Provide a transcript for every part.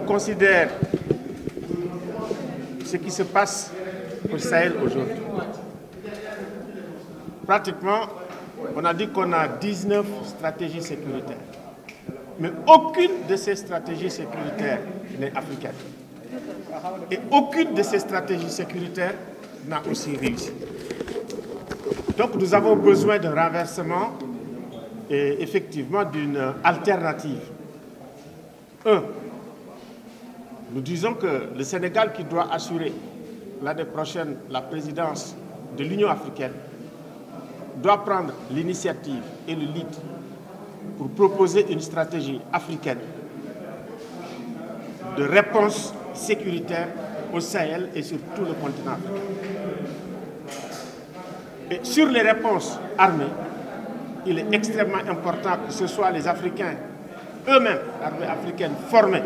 considère ce qui se passe au Sahel aujourd'hui, pratiquement, on a dit qu'on a 19 stratégies sécuritaires. Mais aucune de ces stratégies sécuritaires n'est africaine. Et aucune de ces stratégies sécuritaires n'a aussi réussi. Donc nous avons besoin d'un renversement et effectivement d'une alternative. Nous disons que le Sénégal, qui doit assurer l'année prochaine la présidence de l'Union africaine, doit prendre l'initiative et le lead pour proposer une stratégie africaine de réponse sécuritaire au Sahel et sur tout le continent africain. Et sur les réponses armées, il est extrêmement important que ce soit les Africains eux-mêmes, l'armée africaine formée.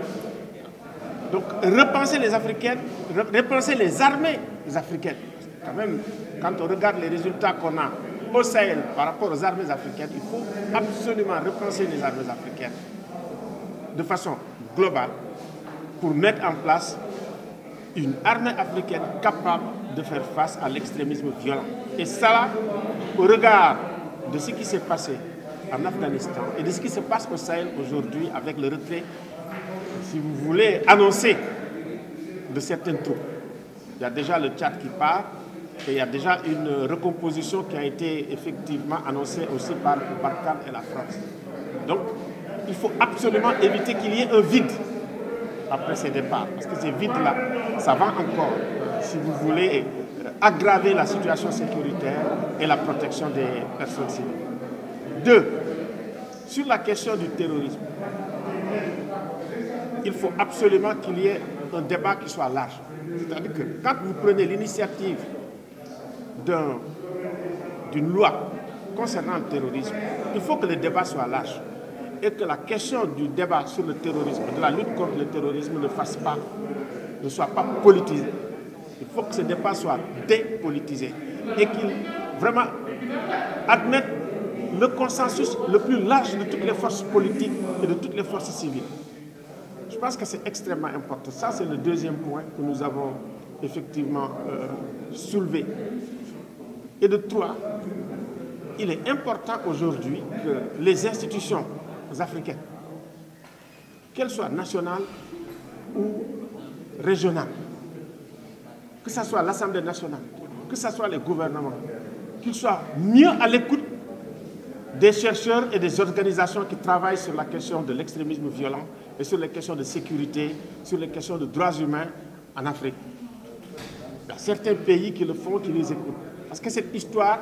Donc repenser les Africaines, repenser les armées africaines. Quand même, quand on regarde les résultats qu'on a au Sahel par rapport aux armées africaines, il faut absolument repenser les armées africaines de façon globale pour mettre en place une armée africaine capable de faire face à l'extrémisme violent. Et ça, au regard de ce qui s'est passé en Afghanistan et de ce qui se passe au Sahel aujourd'hui avec le retrait, si vous voulez, annoncé de certaines troupes. Il y a déjà le Tchad qui part et il y a déjà une recomposition qui a été effectivement annoncée aussi par le Barkhane et la France. Donc, il faut absolument éviter qu'il y ait un vide après ces départs, parce que ces vides-là, ça va encore, si vous voulez, aggraver la situation sécuritaire et la protection des personnes civiles. 2. Sur la question du terrorisme, il faut absolument qu'il y ait un débat qui soit large. C'est-à-dire que quand vous prenez l'initiative d'une loi concernant le terrorisme, il faut que le débat soit large et que la question du débat sur le terrorisme, de la lutte contre le terrorisme ne soit pas politisée. Il faut que ce débat soit dépolitisé et qu'il vraiment admette le consensus le plus large de toutes les forces politiques et de toutes les forces civiles. Je pense que c'est extrêmement important. Ça, c'est le deuxième point que nous avons effectivement soulevé. Et de 3, il est important aujourd'hui que les institutions africaines, qu'elles soient nationales ou régionales, que ce soit l'Assemblée nationale, que ce soit les gouvernements, qu'ils soient mieux à l'écoute des chercheurs et des organisations qui travaillent sur la question de l'extrémisme violent et sur les questions de sécurité, sur les questions de droits humains en Afrique. Il y a certains pays qui le font, qui les écoutent. Parce que cette histoire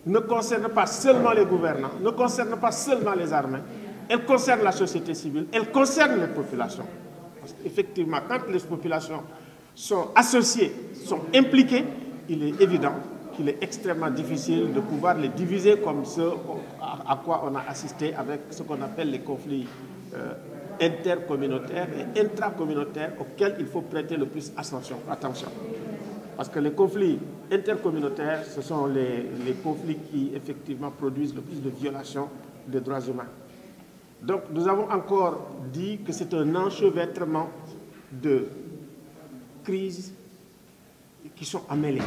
ne concerne pas seulement les gouvernants, ne concerne pas seulement les armées, elle concerne la société civile, elle concerne les populations. Parce qu'effectivement, quand les populations sont associées, sont impliquées, il est évident qu'il est extrêmement difficile de pouvoir les diviser comme ce à quoi on a assisté avec ce qu'on appelle les conflits intercommunautaires et intracommunautaires auxquels il faut prêter le plus attention. Parce que les conflits intercommunautaires, ce sont les conflits qui effectivement produisent le plus de violations des droits humains. Donc nous avons encore dit que c'est un enchevêtrement de crises qui sont emmêlées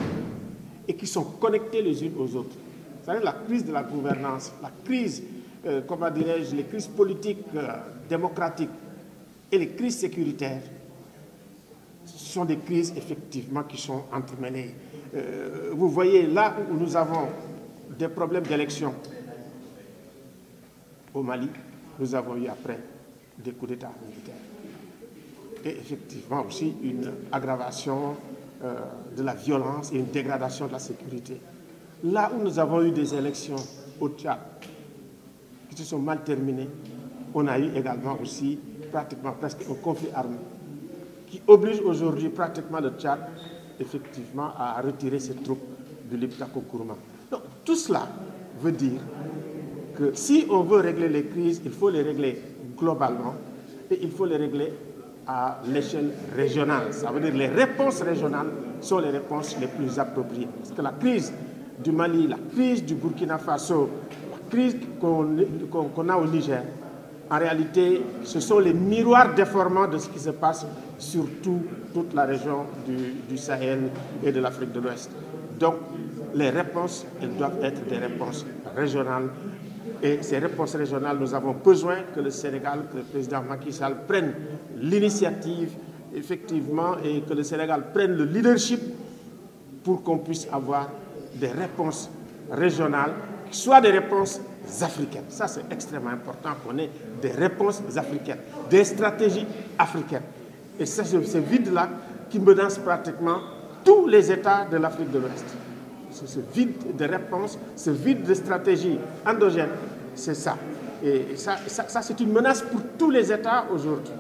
et qui sont connectées les unes aux autres. Vous savez, la crise de la gouvernance, la crise, comment dirais-je, les crises politiques, démocratiques et les crises sécuritaires, ce sont des crises effectivement qui sont entremêlées. Vous voyez, là où nous avons des problèmes d'élection au Mali, nous avons eu après des coups d'État militaires. Et effectivement aussi une aggravation de la violence et une dégradation de la sécurité. Là où nous avons eu des élections au Tchad qui se sont mal terminées, on a eu également aussi pratiquement presque un conflit armé qui oblige aujourd'hui pratiquement le Tchad effectivement à retirer ses troupes de l'Iptako-Gourma. Donc tout cela veut dire que si on veut régler les crises, il faut les régler globalement et il faut les régler à l'échelle régionale. Ça veut dire que les réponses régionales sont les réponses les plus appropriées. Parce que la crise du Mali, la crise du Burkina Faso, la crise qu'on a au Niger, en réalité, ce sont les miroirs déformants de ce qui se passe sur toute la région du Sahel et de l'Afrique de l'Ouest. Donc, les réponses, elles doivent être des réponses régionales. Et ces réponses régionales, nous avons besoin que le Sénégal, que le président Macky Sall prenne l'initiative, effectivement, et que le Sénégal prenne le leadership pour qu'on puisse avoir des réponses régionales, soit des réponses africaines. Ça, c'est extrêmement important qu'on ait des réponses africaines, des stratégies africaines. Et c'est ce vide-là qui menace pratiquement tous les États de l'Afrique de l'Ouest. C'est ce vide de réponse, ce vide de stratégie endogène, c'est ça. Et ça c'est une menace pour tous les États aujourd'hui.